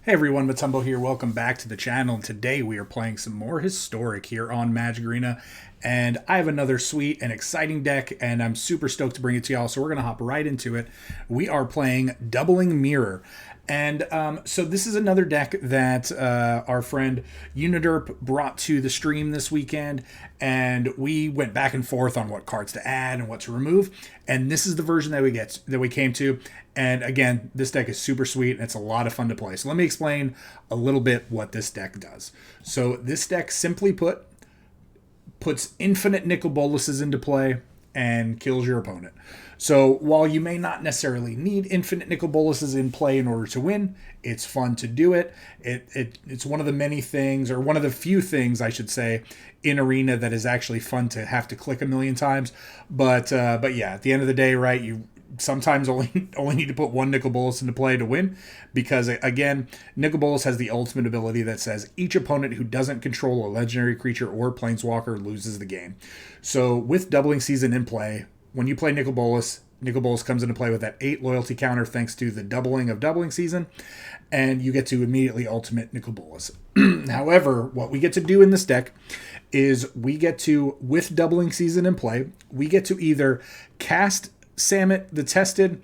Hey everyone, Motumbo here. Welcome back to the channel. Today we are playing some more Historic here on Magic Arena. And I have another sweet and exciting deck, and I'm super stoked to bring it to y'all. So we're going to hop right into it. We are playing Doubling Mirror. And so this is another deck that our friend Uniderp brought to the stream this weekend, and we went back and forth on what cards to add and what to remove. And this is the version that we came to. And again, this deck is super sweet and it's a lot of fun to play. So let me explain a little bit what this deck does. So this deck, simply put, puts infinite Nicol Bolases into play and kills your opponent. So while you may not necessarily need infinite Nicol Bolases in play in order to win, it's fun to do it. It's one of the many things, or one of the few things I should say, in Arena that is actually fun to have to click a million times. But yeah, at the end of the day, right, you sometimes only need to put one Nicol Bolas into play to win, because again, Nicol Bolas has the ultimate ability that says each opponent who doesn't control a legendary creature or planeswalker loses the game. So with Doubling Season in play, when you play Nicol Bolas comes into play with that 8 loyalty counter thanks to the doubling of Doubling Season, and you get to immediately ultimate Nicol Bolas. However, what we get to do in this deck is we get to, with Doubling Season in play, we get to either cast Samut the Tested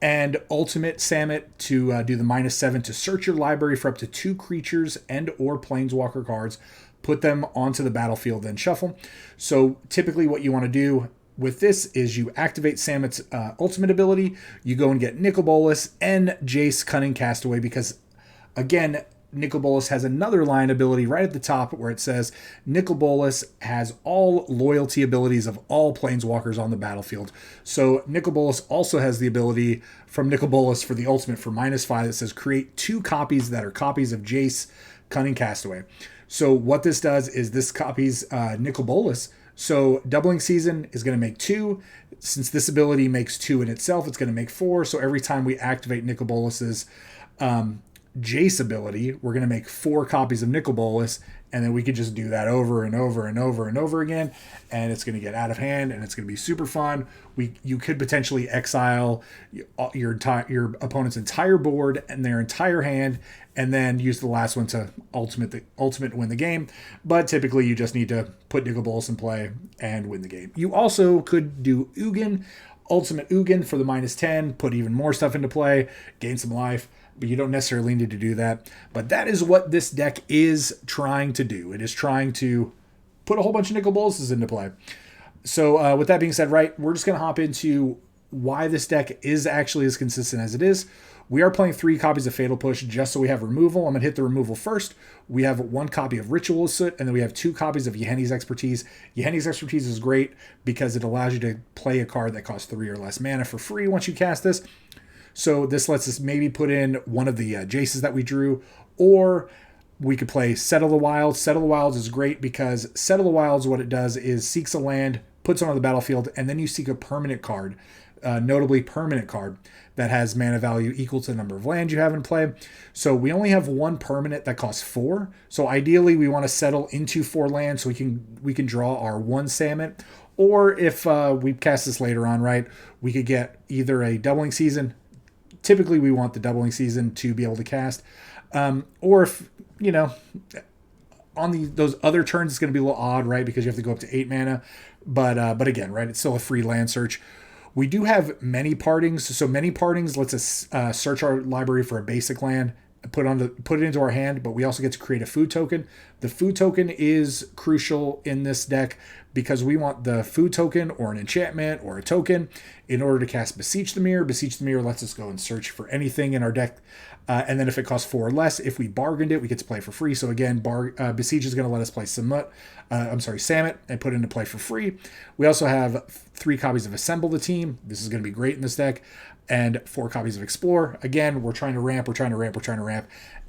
and ultimate Samut to do the -7 to search your library for up to 2 creatures and or planeswalker cards, put them onto the battlefield, then shuffle. So typically what you want to do with this is you activate Samut's ultimate ability, you go and get Nicol Bolas and Jace, Cunning, Castaway, because again, Nicol Bolas has another line ability right at the top where it says Nicol Bolas has all loyalty abilities of all planeswalkers on the battlefield. So Nicol Bolas also has the ability from Nicol Bolas for the ultimate for -5 that says create 2 copies that are copies of Jace, Cunning, Castaway. So what this does is this copies Nicol Bolas. So Doubling Season is going to make 2. Since this ability makes 2 in itself, it's going to make 4. So every time we activate Nicol Bolas's Jace ability, we're going to make 4 copies of Nicol Bolas, and then we could just do that over and over and over and over again, and it's going to get out of hand, and it's going to be super fun. You could potentially exile your opponent's entire board and their entire hand, and then use the last one to ultimate win the game. But typically, you just need to put Nicol Bolas in play and win the game. You also could do Ugin, ultimate Ugin for the -10, put even more stuff into play, gain some life. But you don't necessarily need to do that. But that is what this deck is trying to do. It is trying to put a whole bunch of Nicol Bolases into play. So with that being said, right, we're just going to hop into why this deck is actually as consistent as it is. We are playing 3 copies of Fatal Push just so we have removal. I'm going to hit the removal first. We have 1 copy of Ritual Soot, and then we have 2 copies of Yeheni's Expertise. Yeheni's Expertise is great because it allows you to play a card that costs 3 or less mana for free once you cast this. So this lets us maybe put in one of the Jaces that we drew, or we could play Settle the Wilds. Settle the Wilds is great because Settle the Wilds, what it does is seeks a land, puts it on the battlefield, and then you seek a permanent card, notably permanent card, that has mana value equal to the number of lands you have in play. So we only have 1 permanent that costs 4. So ideally we want to settle into 4 lands so we can draw our 1 Samut. Or if we cast this later on, right, we could get either a Doubling Season. Typically, we want the Doubling Season to be able to cast. Or if, on those other turns, it's going to be a little odd, right? Because you have to go up to 8 mana. But again, right, it's still a free land search. We do have Many Partings. So Many Partings lets us search our library for a basic land, put it into our hand, but we also get to create a food token. The food token is crucial in this deck because we want the food token or an enchantment or a token in order to cast Beseech the Mirror. Beseech the Mirror lets us go and search for anything in our deck. And then if it costs 4 or less, if we bargained it, we get to play for free. So again, Beseech is going to let us play Samut and put it into play for free. We also have 3 copies of Assemble the Team. This is going to be great in this deck. And 4 copies of Explore. Again, we're trying to ramp.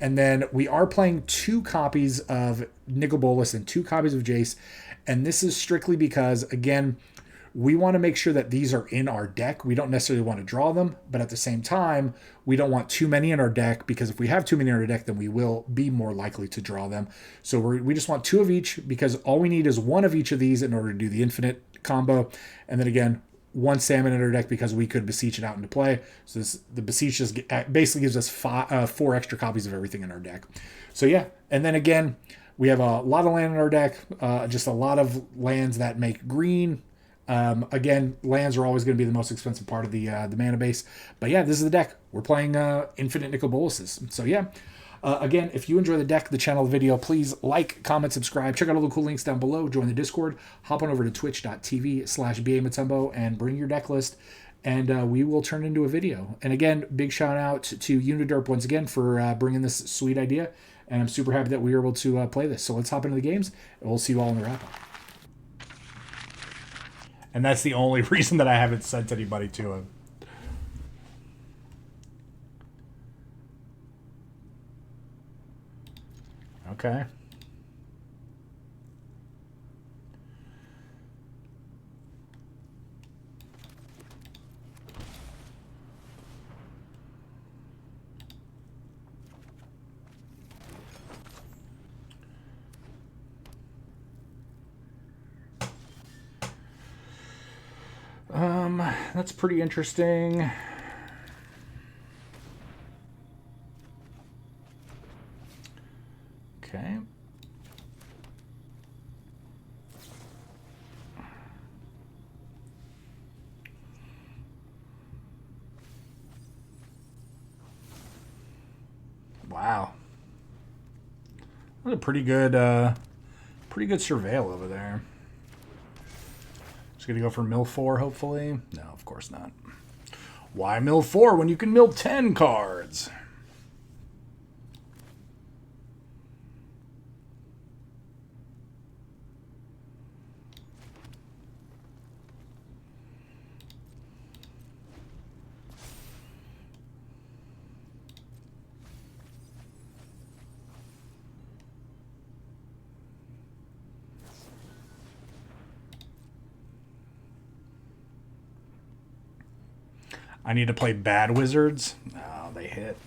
And then we are playing 2 copies of Nicol Bolas and 2 copies of Jace. And this is strictly because, again, we want to make sure that these are in our deck. We don't necessarily want to draw them, but at the same time, we don't want too many in our deck, because if we have too many in our deck, then we will be more likely to draw them. So we just want 2 of each, because all we need is 1 of each of these in order to do the infinite combo. And then again, one salmon in our deck because we could beseech it out into play. So the beseech just basically gives us 4 extra copies of everything in our deck. So yeah, and then again, we have a lot of land in our deck, just a lot of lands that make green. Again, lands are always going to be the most expensive part of the mana base. But yeah, this is the deck. We're playing Infinite Nicol Bolas. So yeah. Again, if you enjoy the deck, the channel, the video, please like, comment, subscribe. Check out all the cool links down below. Join the Discord. Hop on over to twitch.tv/BAMotumbo and bring your deck list. And we will turn it into a video. And again, big shout out to Uniderp once again for bringing this sweet idea. And I'm super happy that we were able to play this. So let's hop into the games, and we'll see you all in the wrap-up. And that's the only reason that I haven't sent anybody to him. Okay. That's pretty interesting. Okay. Wow. That's a pretty good surveil over there. Just gonna go for mill 4, hopefully. No, of course not. Why mill 4 when you can mill 10 cards? I need to play bad wizards. Oh, they hit.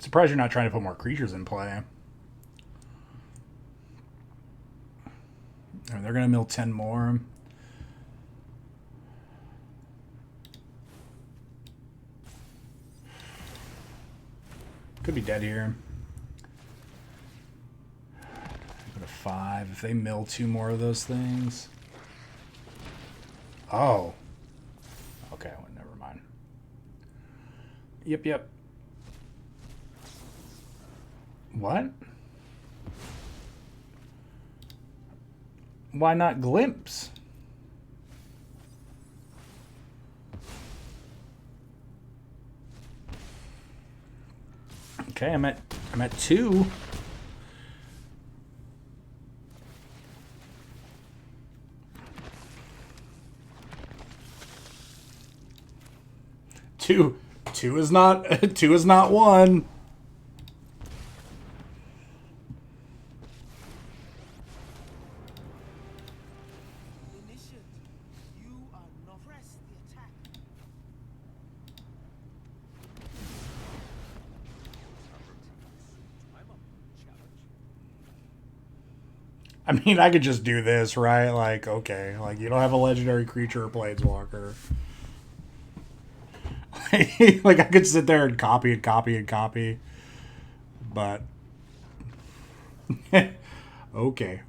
Surprised you're not trying to put more creatures in play. They're going to mill 10 more. Could be dead here. Go to 5. If they mill 2 more of those things. Oh. Okay, well, never mind. Yep. What? Why not glimpse? Okay, I'm at 2. Two is not 1. I mean, I could just do this, right? Like, okay. Like, you don't have a legendary creature or planeswalker. Like, I could sit there and copy and copy and copy. But... okay.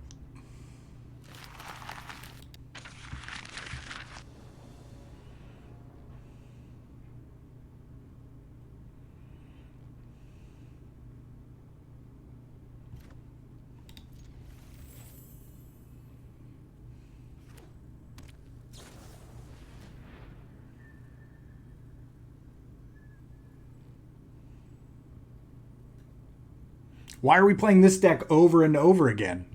Why are we playing this deck over and over again?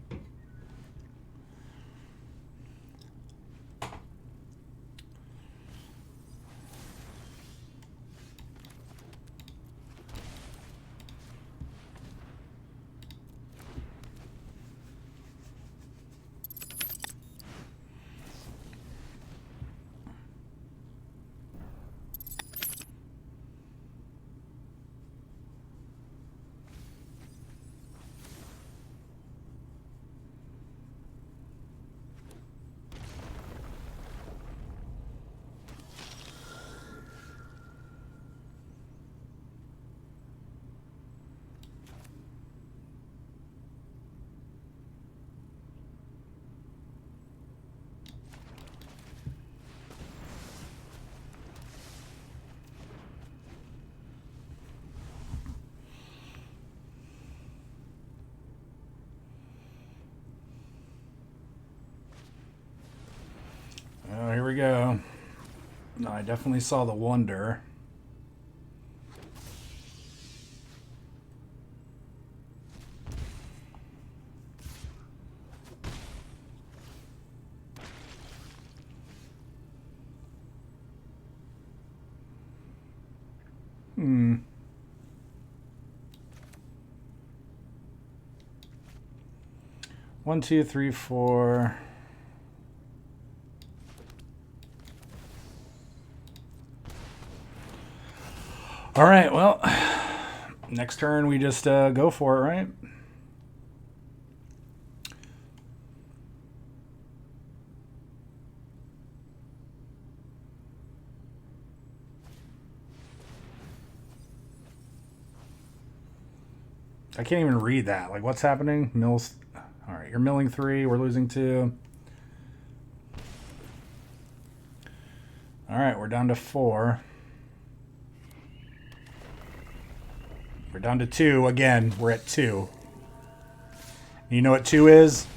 we go. No, I definitely saw the wonder. Hmm. One, two, three, four. All right, well, next turn we just go for it, right? I can't even read that. Like, what's happening? Mills. All right, you're milling 3. We're losing 2. All right, we're down to 4. We're down to 2 again. We're at 2. You know what 2 is?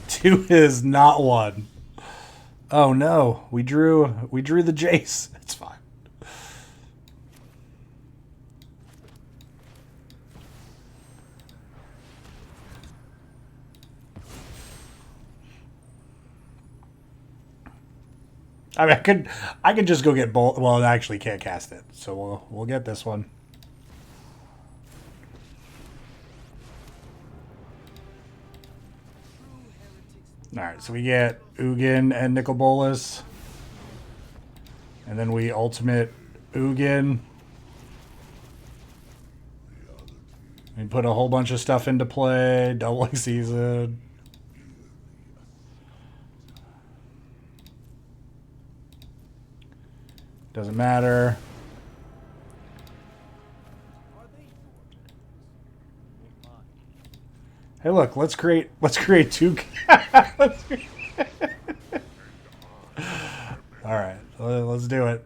2 is not 1. Oh no, we drew the Jace. It's fine. I mean, I could just go get both. Well, I actually can't cast it, so we'll get this one. All right, so we get Ugin and Nicol Bolas, and then we ultimate Ugin. We put a whole bunch of stuff into play, doubling season. Doesn't matter. Hey, look, let's create 2. All right, let's do it.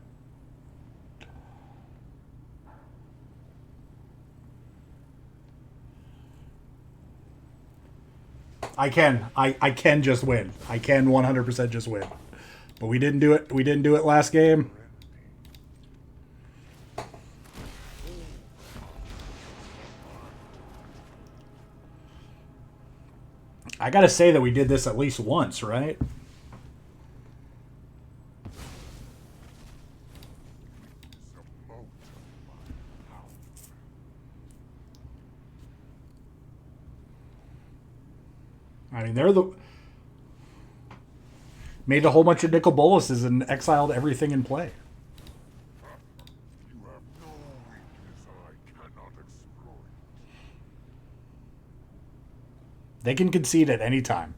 I can just win. I can 100% just win. But we didn't do it. We didn't do it last game. I gotta say that we did this at least once, right? I mean, they're the... Made a whole bunch of Nicol Bolases and exiled everything in play. You have no weakness I cannot exploit. They can concede at any time.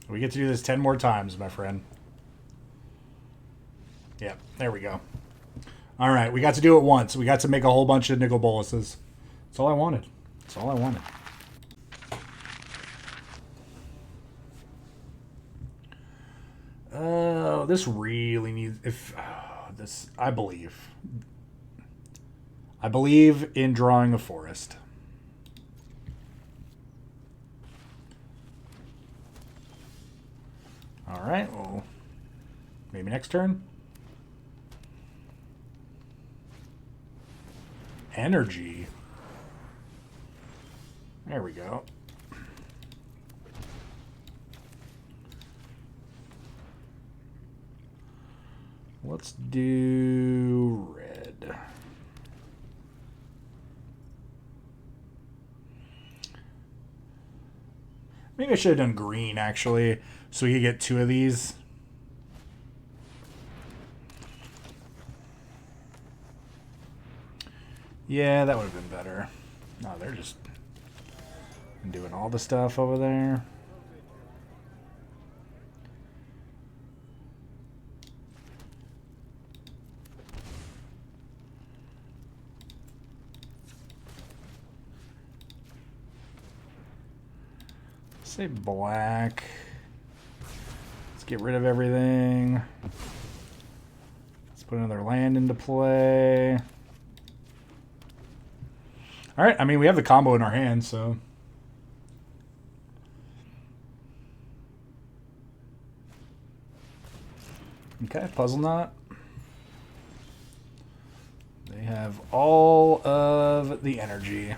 We get to do this 10 more times, my friend. Yep, there we go. All right, we got to do it once. We got to make a whole bunch of Nicol Bolases. That's all I wanted. That's all I wanted. Oh, this really needs... this... I believe in drawing a forest. All right, well, maybe next turn. Energy. There we go. Let's do red. Maybe I should have done green, actually, so we could get 2 of these. Yeah, that would have been better. No, they're just doing all the stuff over there. Say black. Let's get rid of everything. Let's put another land into play. Alright, I mean, we have the combo in our hand, so... Okay, Puzzle Knot. They have all of the energy.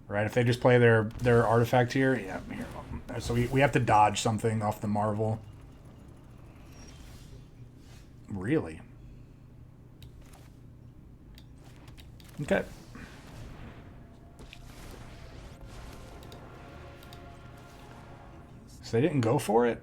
Right, if they just play their artifact here, yeah, here. So we have to dodge something off the Marvel. Really? Okay. So they didn't go for it?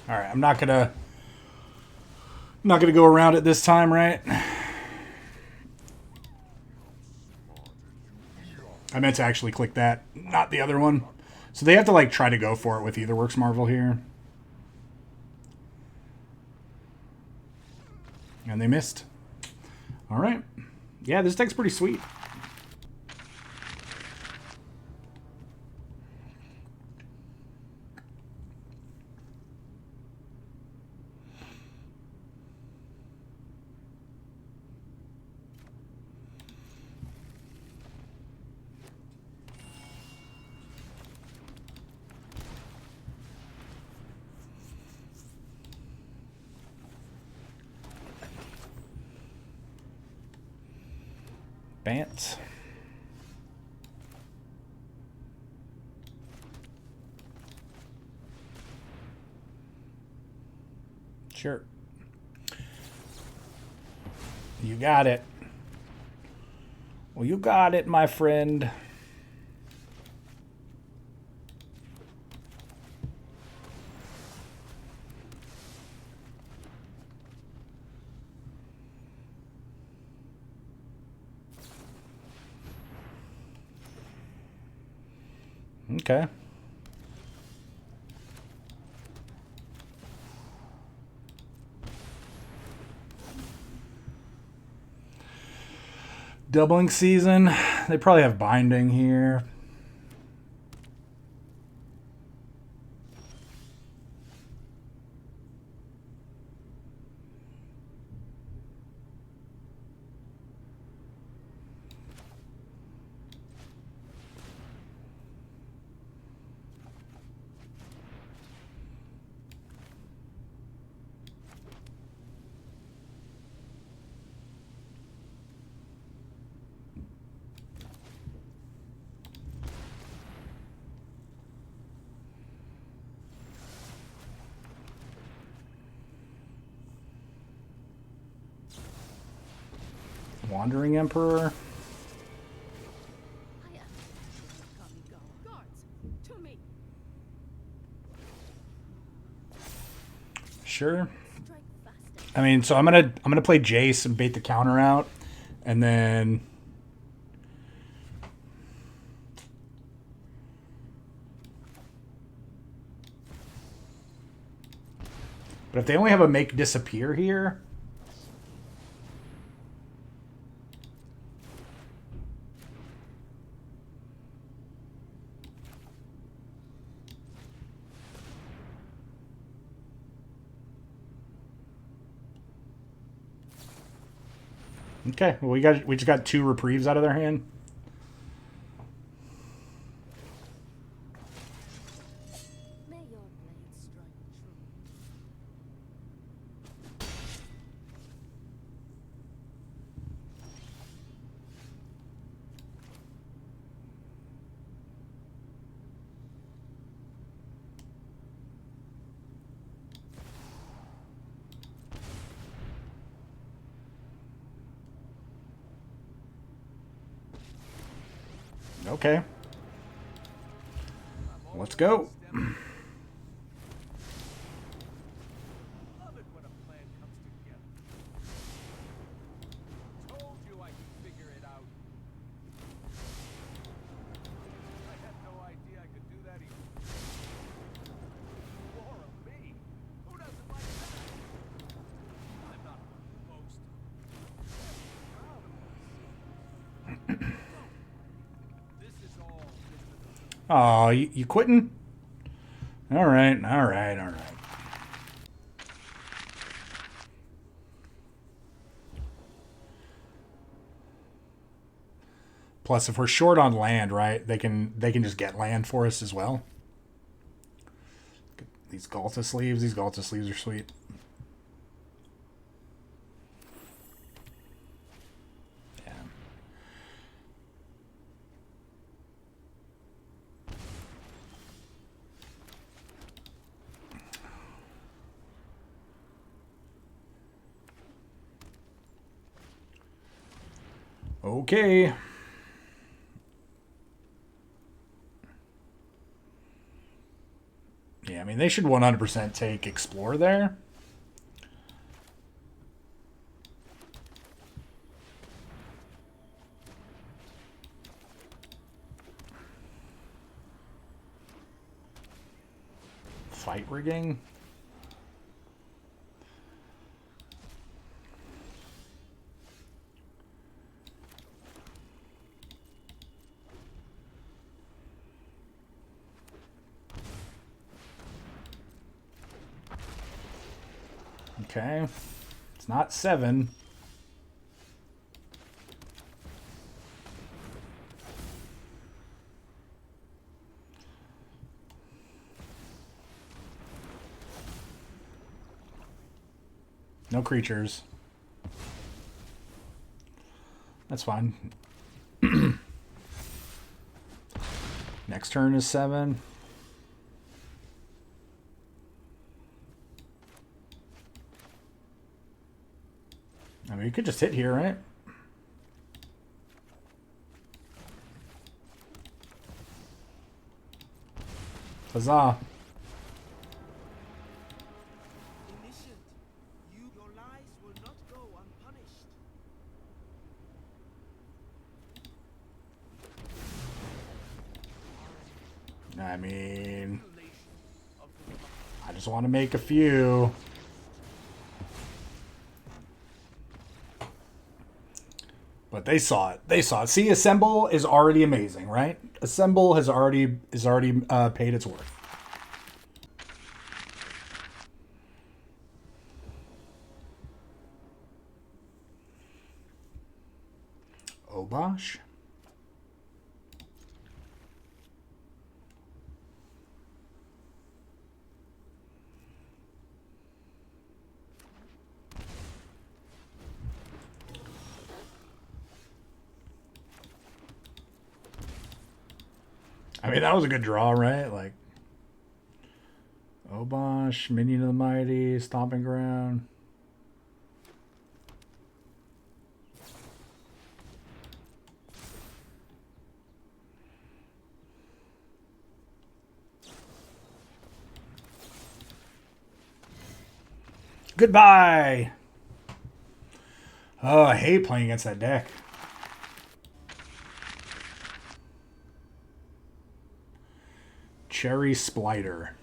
All right, I'm not gonna go around it this time, right? I meant to actually click that, not the other one. So they have to like try to go for it with Etherworks Marvel here. And they missed. All right. Yeah, this deck's pretty sweet. Bant. Sure. You got it. Well, you got it, my friend. Okay. Doubling season. They probably have binding here. Wandering Emperor. Sure. I mean, so I'm gonna play Jace and bait the counter out, and then but if they only have a make disappear here. Okay, well we just got 2 reprieves out of their hand. Okay. Let's go. Oh, you quitting? All right, all right, all right. Plus, if we're short on land, right, they can just get land for us as well. These Galta sleeves are sweet. Yeah. Okay. Yeah, I mean, they should 100% take Explore there. Fight rigging. Okay. It's not 7. No creatures. That's fine. Next turn is 7. I mean, you could just hit here, right? Huzzah. Your lies will not go unpunished. I mean, I just want to make a few. But they saw it. They saw it. See, Assemble is already amazing, right? Assemble has already paid its worth. Obosh. I mean, that was a good draw, right? Like, Obosh, Minion of the Mighty, Stomping Ground. Goodbye! Oh, I hate playing against that deck. Cherry Splitter.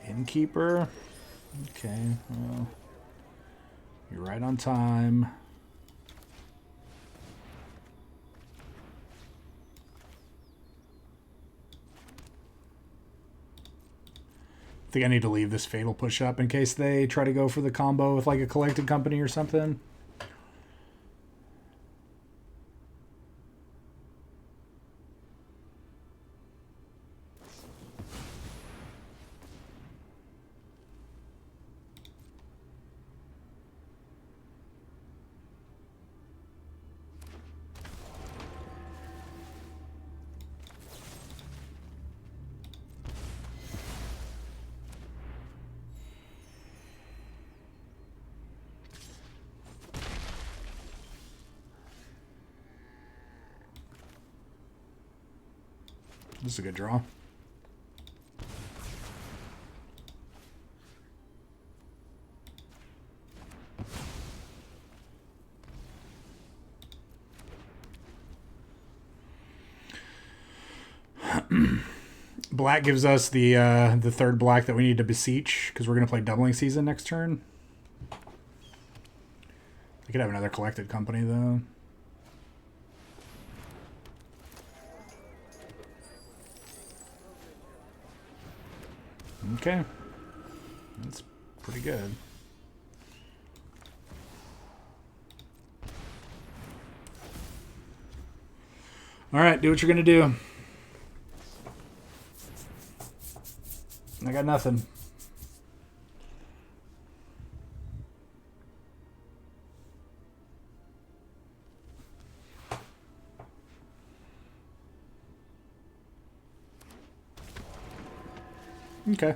Innkeeper. Okay, well, you're right on time. I think I need to leave this Fatal Push up in case they try to go for the combo with like a Collected Company or something. This is a good draw. Black gives us the third black that we need to beseech because we're going to play Doubling Season next turn. I could have another Collected Company, though. Okay. That's pretty good. All right, do what you're going to do. I got nothing. Okay.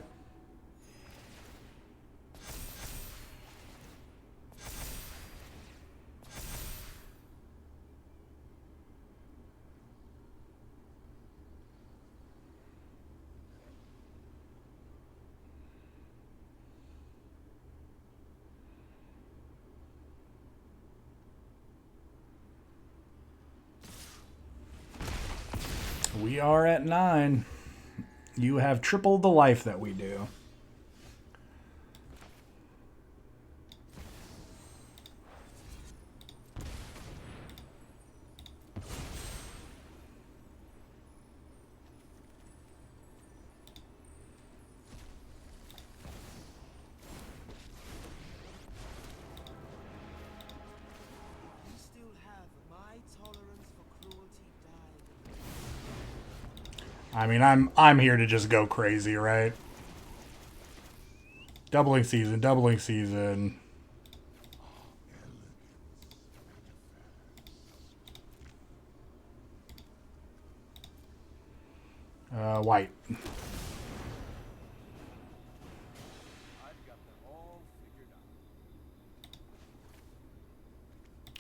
We are at 9. You have triple the life that we do. You still have my tolerance for cruelty died. I mean, I'm here to just go crazy, right? Doubling season, doubling season. White.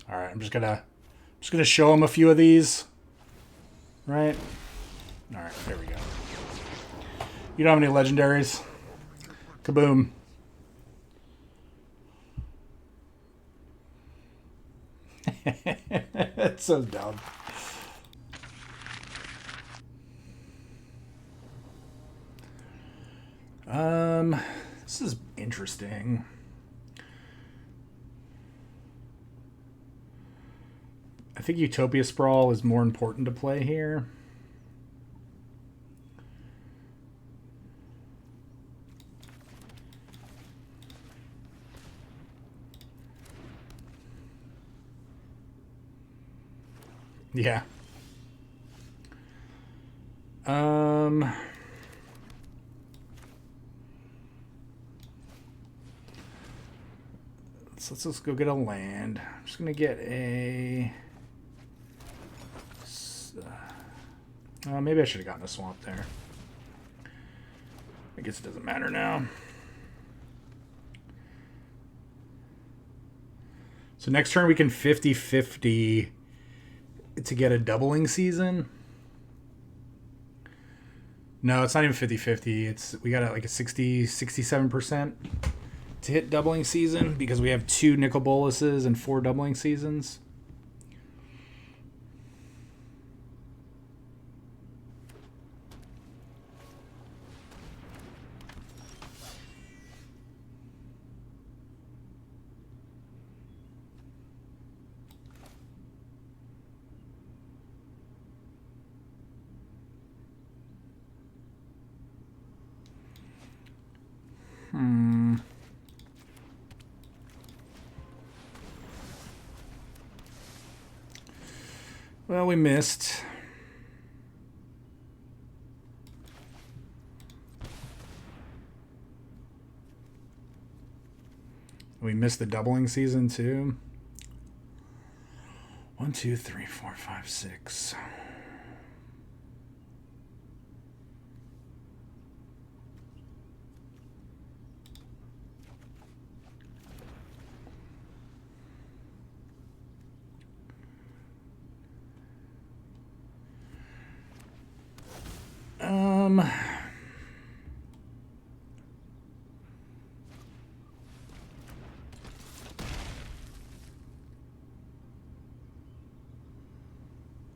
All right, I'm just gonna show him a few of these, right? All right, there we go. You don't have any legendaries? Kaboom. That's so dumb. This is interesting. I think Utopia Sprawl is more important to play here. Yeah. Let's just go get a land. I'm just gonna get a. Maybe I should have gotten a swamp there. I guess it doesn't matter now. So next turn we can 50-50 to get a doubling season. No, it's not even 50-50. We got like a 67% to hit doubling season because we have 2 Nicol Bolases and 4 doubling seasons. Well, we missed. We missed the doubling season too. 1, 2, 3, 4, 5, 6.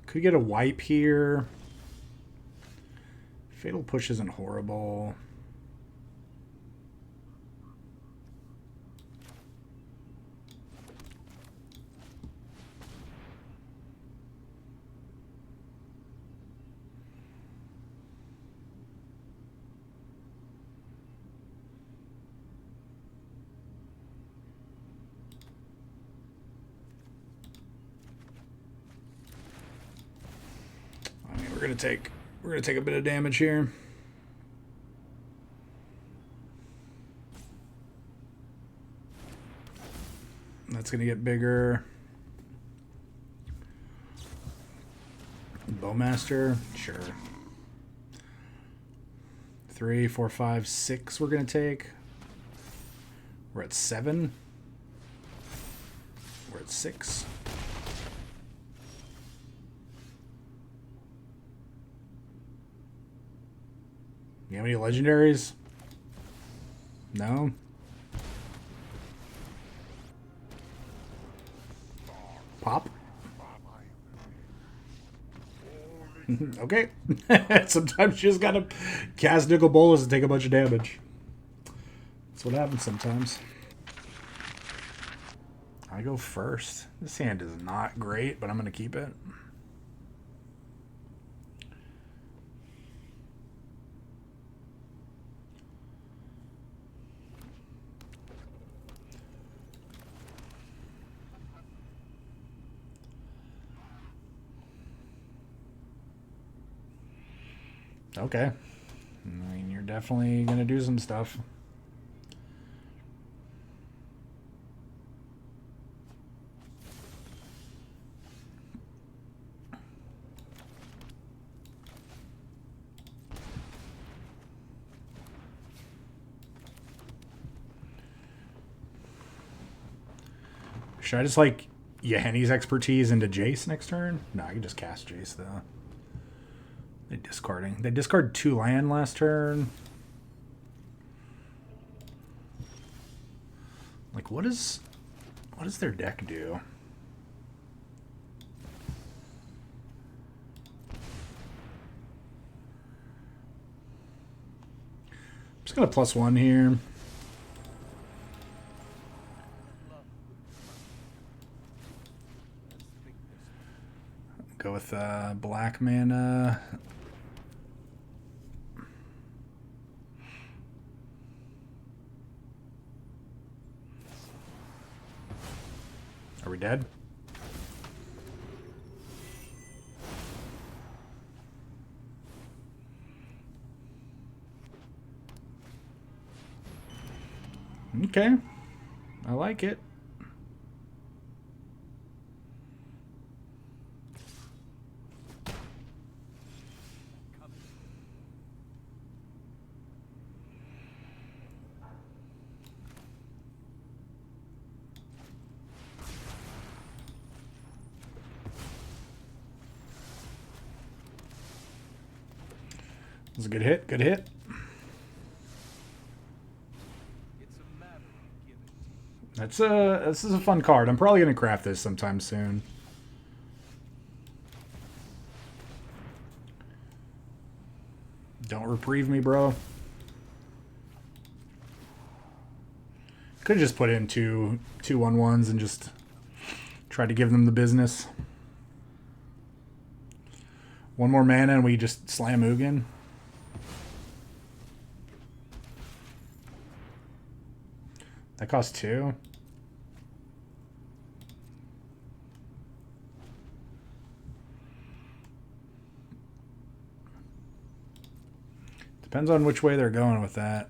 Could get a wipe here. Fatal Push isn't horrible. I mean, we're gonna take a bit of damage here. That's gonna get bigger. Bowmaster, sure. 3, 4, 5, 6 we're gonna take. We're at 7. We're at 6. You have any legendaries? No? Pop? Okay. Sometimes you just gotta cast Nicol Bolas and take a bunch of damage. That's what happens sometimes. I go first. This hand is not great, but I'm gonna keep it. Okay. I mean, you're definitely going to do some stuff. Should I just, like, Yahenni's expertise into Jace next turn? No, I can just cast Jace, though. They discarding. They discard 2 land last turn. Like, what does their deck do? I'm just gonna +1 here. Go with black mana. Are we dead? Okay. I like it. That's a good hit. Good hit. This is a fun card. I'm probably gonna craft this sometime soon. Don't reprieve me, bro. Could have just put in two 1/1s and just tried to give them the business. One more mana and we just slam Ugin. That costs 2. Depends on which way they're going with that.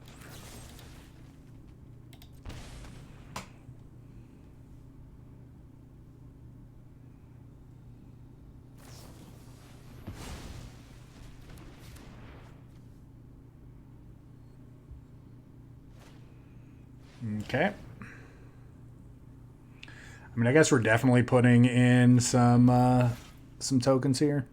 Okay. I mean, I guess we're definitely putting in some tokens here.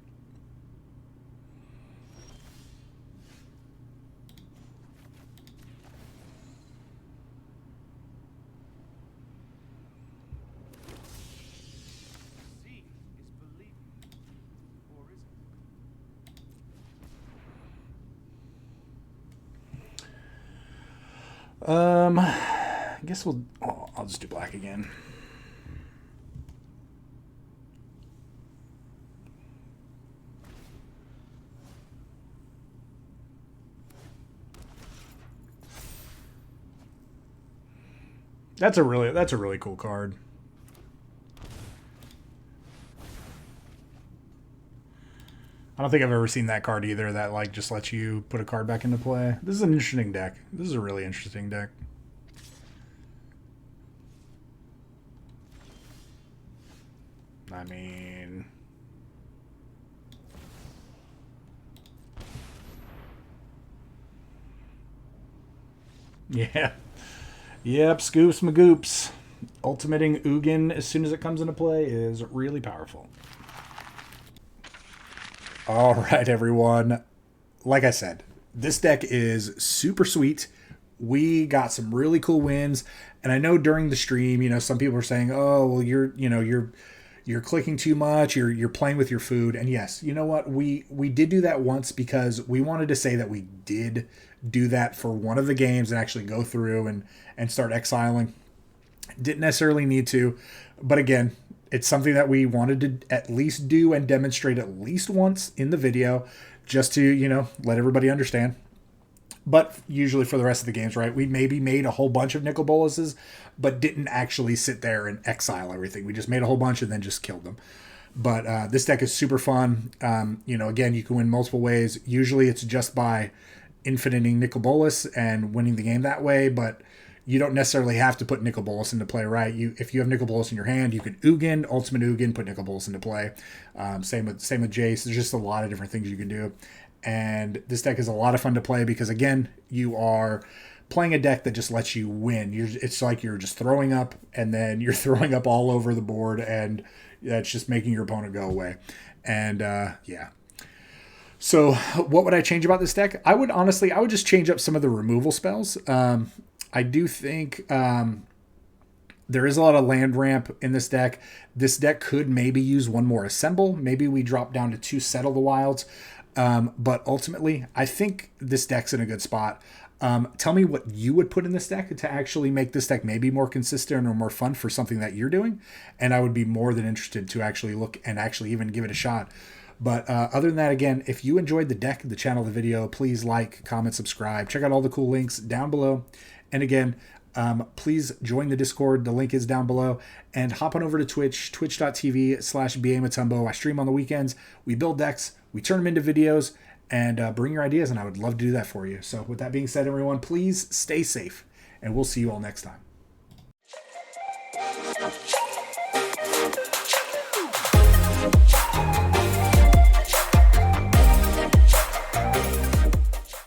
I guess I'll just do black again. That's a really cool card. I don't think I've ever seen that card either, that like just lets you put a card back into play. This is an interesting deck. This is a really interesting deck. I mean, yeah. Yep, scoops magoops. Ultimating Ugin as soon as it comes into play is really powerful. All right, everyone. Like I said, this deck is super sweet. We got some really cool wins, and I know during the stream, some people are saying, "Oh, well, you're clicking too much. You're playing with your food." And yes, you know what? We did do that once because we wanted to say that we did do that for one of the games and actually go through and start exiling. Didn't necessarily need to, but again, it's something that we wanted to at least do and demonstrate at least once in the video, just to, let everybody understand. But usually for the rest of the games, right, we maybe made a whole bunch of Nicol Bolases, but didn't actually sit there and exile everything. We just made a whole bunch and then just killed them. But this deck is super fun. Again, you can win multiple ways. Usually it's just by infiniting Nicol Bolas and winning the game that way, but you don't necessarily have to put Nicol Bolas into play, right? If you have Nicol Bolas in your hand, you can Ugin, Ultimate Ugin, put Nicol Bolas into play. Same with Jace. There's just a lot of different things you can do. And this deck is a lot of fun to play because, again, you are playing a deck that just lets you win. It's like you're just throwing up, and then you're throwing up all over the board, and that's just making your opponent go away. And, yeah. So what would I change about this deck? I would just change up some of the removal spells. I do think there is a lot of land ramp in this deck. This deck could maybe use one more Assemble. Maybe we drop down to 2 Settle the Wilds. But ultimately, I think this deck's in a good spot. Tell me what you would put in this deck to actually make this deck maybe more consistent or more fun for something that you're doing. And I would be more than interested to actually look and actually even give it a shot. But other than that, again, if you enjoyed the deck, the channel, the video, please like, comment, subscribe. Check out all the cool links down below. And again, please join the Discord. The link is down below. And hop on over to Twitch, twitch.tv/Motumbo. I stream on the weekends. We build decks. We turn them into videos. And bring your ideas, and I would love to do that for you. So with that being said, everyone, please stay safe. And we'll see you all next time.